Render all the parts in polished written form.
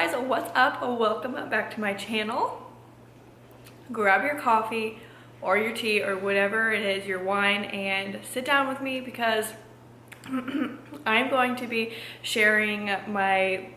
guys, what's up? Welcome back to my channel. Grab your coffee or your tea or whatever it is, your wine, and sit down with me because I'm going to be sharing my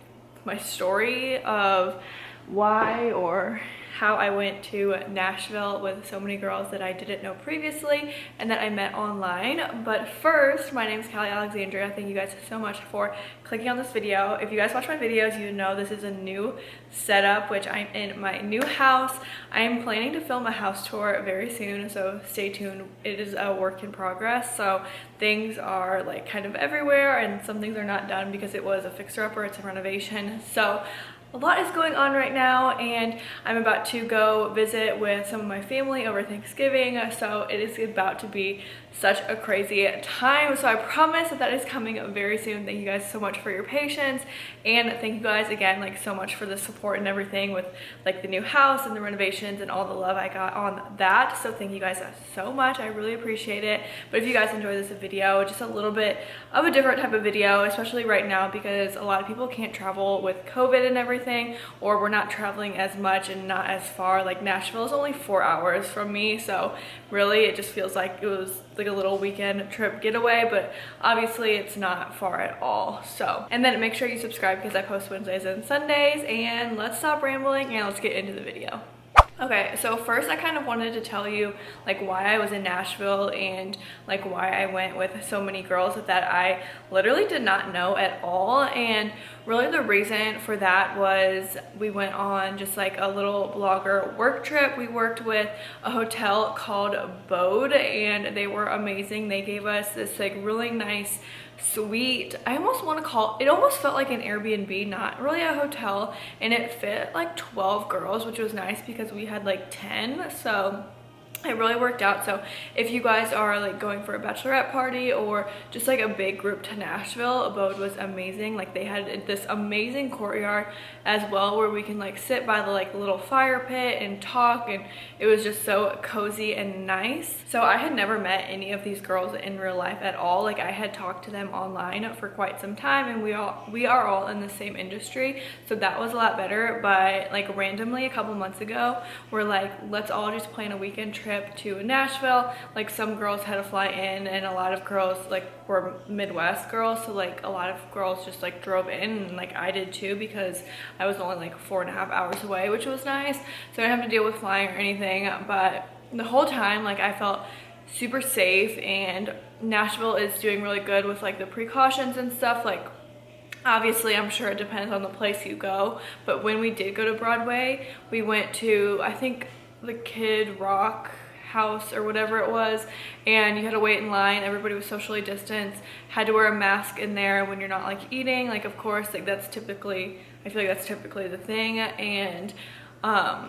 story of why or how I went to Nashville with so many girls that I didn't know previously and that I met online. But first, my name is Kali.alexandria. Thank you guys so much for clicking on this video. If you guys watch my videos, you know this is a new setup, which I'm in my new house. I am planning to film a house tour very soon, so stay tuned. It is a work in progress, so things are like kind of everywhere and some things are not done because it was a fixer-upper, it's a renovation. So a lot is going on right now, and I'm about to go visit with some of my family over Thanksgiving, so it is about to be such a crazy time. So I promise that is coming very soon. Thank you guys so much for your patience, and thank you guys again like so much for the support and everything with like the new house and the renovations and all the love I got on that. So thank you guys so much. I really appreciate it. But if you guys enjoy this video, just a little bit of a different type of video, especially right now because a lot of people can't travel with COVID and everything, or we're not traveling as much and not as far. Like Nashville is only 4 hours from me, so really it just feels like it was like a little weekend trip getaway, but obviously it's not far at all. So, and then make sure you subscribe because I post Wednesdays and Sundays, and let's stop rambling and let's get into the video. Okay, so first I kind of wanted to tell you like why I was in Nashville and like why I went with so many girls that I literally did not know at all. And really the reason for that was we went on just like a little blogger work trip. We worked with a hotel called Bode and they were amazing. They gave us this like really nice suite. I almost want to call it, almost felt like an Airbnb, not really a hotel, and it fit like 12 girls, which was nice because we had like 10, so it really worked out. So if you guys are like going for a bachelorette party or just like a big group to Nashville, Abode was amazing. Like they had this amazing courtyard as well where we can like sit by the like little fire pit and talk, and it was just so cozy and nice. So I had never met any of these girls in real life at all. Like I had talked to them online for quite some time, and we are all in the same industry, so that was a lot better. But like randomly a couple months ago we're like, let's all just plan a weekend trip to Nashville. Like some girls had to fly in, and a lot of girls like were Midwest girls, so like a lot of girls just like drove in, and like I did too because I was only like 4.5 hours away, which was nice, so I didn't have to deal with flying or anything. But the whole time like I felt super safe, and Nashville is doing really good with like the precautions and stuff. Like obviously I'm sure it depends on the place you go, but when we did go to Broadway, we went to I think the Kid Rock house or whatever it was, and you had to wait in line. Everybody was socially distanced, had to wear a mask in there when you're not like eating. Like of course like that's typically, I feel like that's typically the thing. And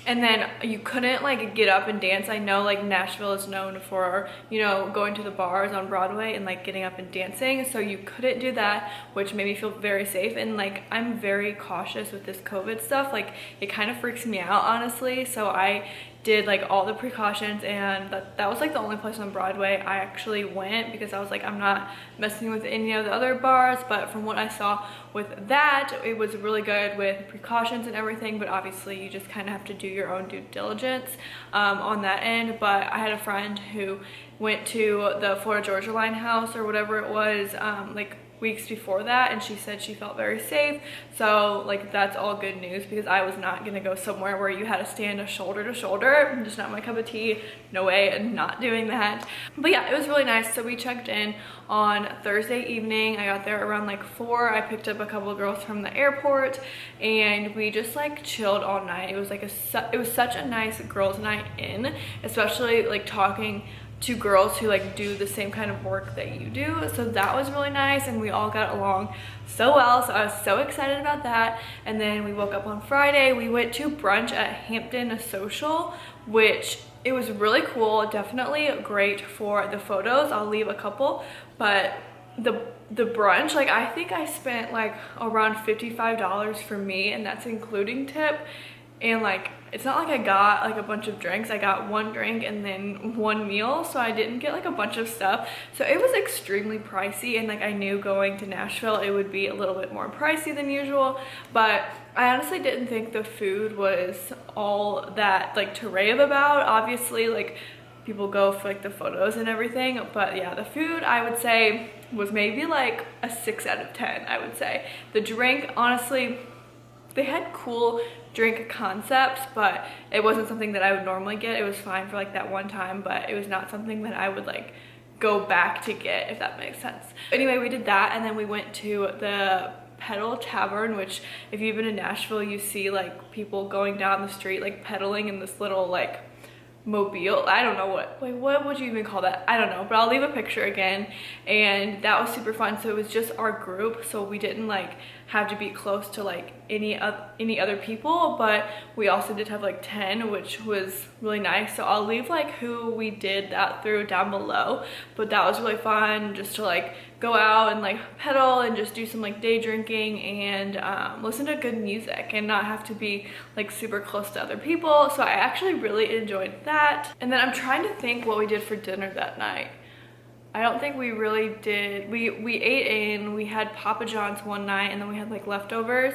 then you couldn't like get up and dance. I know like Nashville is known for, you know, going to the bars on Broadway and like getting up and dancing, so you couldn't do that, which made me feel very safe. And like I'm very cautious with this COVID stuff, like it kind of freaks me out honestly, so I did like all the precautions, and that was like the only place on Broadway I actually went because I was like, I'm not messing with any of the other bars. But from what I saw with that, it was really good with precautions and everything, but obviously you just kind of have to do your own due diligence on that end. But I had a friend who went to the Florida Georgia Line house or whatever it was like weeks before that, and she said she felt very safe. So like that's all good news because I was not gonna go somewhere where you had to stand shoulder to shoulder. Just not my cup of tea. No way, not doing that. But yeah, it was really nice. So we checked in on Thursday evening. I got there around like 4. I picked up a couple of girls from the airport, and we just like chilled all night. It was like it was such a nice girls' night in, especially like talking to girls who like do the same kind of work that you do. So that was really nice, and we all got along so well, so I was so excited about that. And then we woke up on Friday. We went to brunch at Hampton Social, which it was really cool. Definitely great for the photos. I'll leave a couple, but the brunch, like I think I spent like around $55 for me, and that's including tip. and like it's not like I got like a bunch of drinks. I got one drink and then one meal, so I didn't get like a bunch of stuff. So it was extremely pricey, and like I knew going to Nashville it would be a little bit more pricey than usual, but I honestly didn't think the food was all that like to rave about. Obviously, like people go for like the photos and everything, but yeah, the food I would say was maybe like a 6 out of 10. I would say the drink, honestly, they had cool drink concepts, but it wasn't something that I would normally get. It was fine for like that one time, but it was not something that I would like go back to get, if that makes sense. Anyway, we did that, and then we went to the Pedal Tavern, which if you've been in Nashville, you see like people going down the street like pedaling in this little like mobile. I don't know what would you even call that? I don't know, but I'll leave a picture again. And that was super fun. So it was just our group, so we didn't like have to be close to like any other people, but we also did have like 10, which was really nice. So I'll leave like who we did that through down below, but that was really fun just to like go out and like pedal and just do some like day drinking and listen to good music and not have to be like super close to other people. So I actually really enjoyed that. And then I'm trying to think what we did for dinner that night. I don't think we really did. We ate in, we had Papa John's one night, and then we had like leftovers,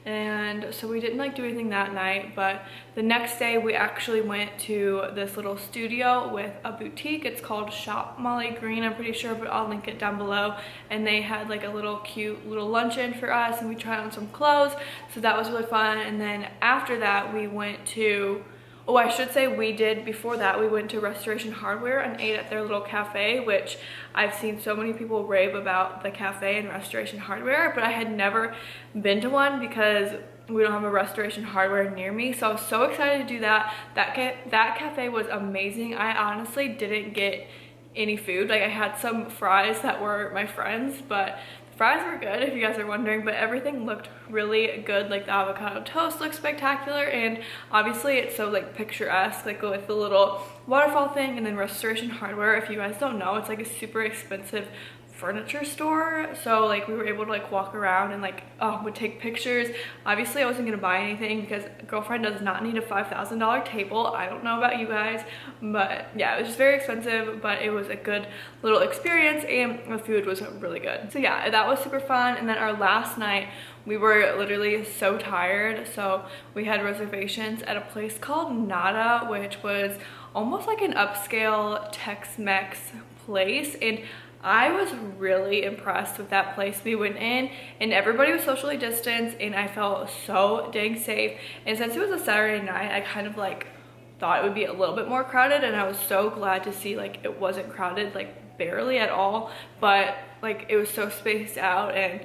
and so we didn't like do anything that night. But the next day we actually went to this little studio with a boutique. It's called Shop Molly Green, I'm pretty sure, but I'll link it down below. And they had like a little cute little luncheon for us, and we tried on some clothes, so that was really fun. And then after that we went to, oh, I should say we did, before that, we went to Restoration Hardware and ate at their little cafe, which I've seen so many people rave about the cafe and Restoration Hardware, but I had never been to one because we don't have a Restoration Hardware near me. So I was so excited to do that. That cafe was amazing. I honestly didn't get any food. Like I had some fries that were my friends, but fries were good if you guys are wondering, but everything looked really good. Like the avocado toast looked spectacular, and obviously it's so like picturesque, like with the little waterfall thing. And then Restoration Hardware, if you guys don't know, it's like a super expensive furniture store, so like we were able to like walk around and like would take pictures. Obviously I wasn't gonna buy anything because a girlfriend does not need a $5,000 table. I don't know about you guys, but yeah, it was just very expensive, but it was a good little experience and the food was really good. So yeah, that was super fun. And then our last night, we were literally so tired, so we had reservations at a place called Nada, which was almost like an upscale Tex-Mex place, and I was really impressed with that place. We went in and everybody was socially distanced, and I felt so dang safe. And since it was a Saturday night, I kind of like thought it would be a little bit more crowded, and I was so glad to see like it wasn't crowded, like barely at all, but like it was so spaced out, and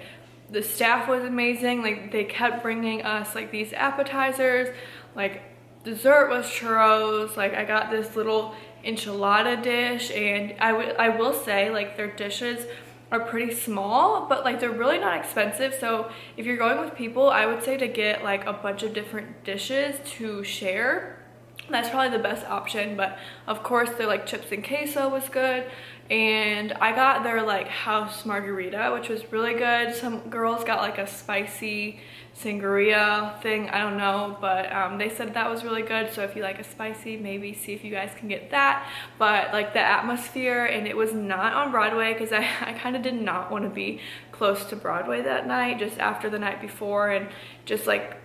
the staff was amazing. Like they kept bringing us like these appetizers, like dessert was churros. Like I got this little enchilada dish, and I will say like their dishes are pretty small, but like they're really not expensive. So if you're going with people, I would say to get like a bunch of different dishes to share. That's probably the best option. But of course their like chips and queso was good, and I got their like house margarita, which was really good. Some girls got like a spicy sangria thing, I don't know, but they said that was really good. So if you like a spicy, maybe see if you guys can get that. But like the atmosphere, and it was not on Broadway because I kind of did not want to be close to Broadway that night, just after the night before. And just like,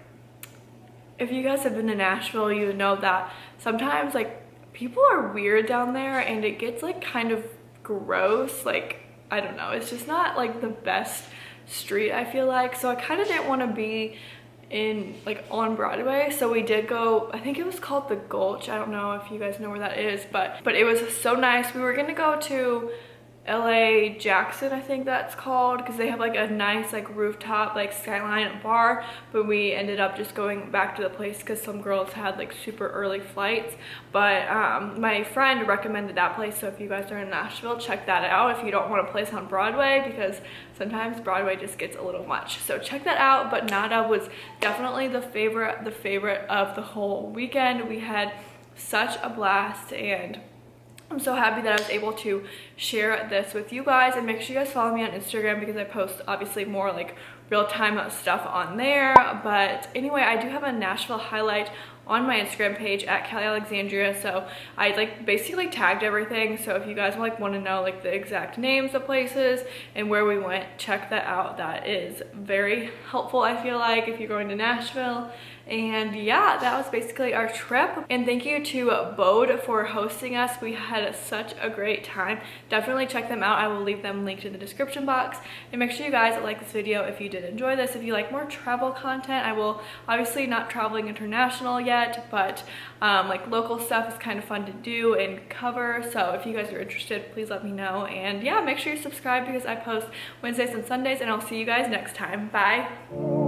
if you guys have been to Nashville, you know that sometimes like people are weird down there, and it gets like kind of gross. Like I don't know, it's just not like the best street, I feel like. So I kind of didn't want to be in like on Broadway, so we did go, I think it was called the Gulch. I don't know if you guys know where that is, but it was so nice. We were gonna go to LA Jackson, I think that's called, because they have like a nice like rooftop like skyline bar, but we ended up just going back to the place because some girls had like super early flights. But my friend recommended that place, so if you guys are in Nashville, check that out if you don't want a place on Broadway, because sometimes Broadway just gets a little much. So check that out. But Nada was definitely the favorite of the whole weekend. We had such a blast, and I'm so happy that I was able to share this with you guys. And make sure you guys follow me on Instagram because I post obviously more like real-time stuff on there. But anyway, I do have a Nashville highlight on my Instagram page at kali.alexandria, so I like basically tagged everything. So if you guys like want to know like the exact names of places and where we went, check that out. That is very helpful, I feel like, if you're going to Nashville. And yeah, that was basically our trip. And thank you to Bode for hosting us. We had such a great time. Definitely check them out. I will leave them linked in the description box. And make sure you guys like this video if you did enjoy this. If you like more travel content, I will obviously not traveling international yet, but like local stuff is kind of fun to do and cover. So if you guys are interested, please let me know. And yeah, make sure you subscribe because I post Wednesdays and Sundays, and I'll see you guys next time. Bye.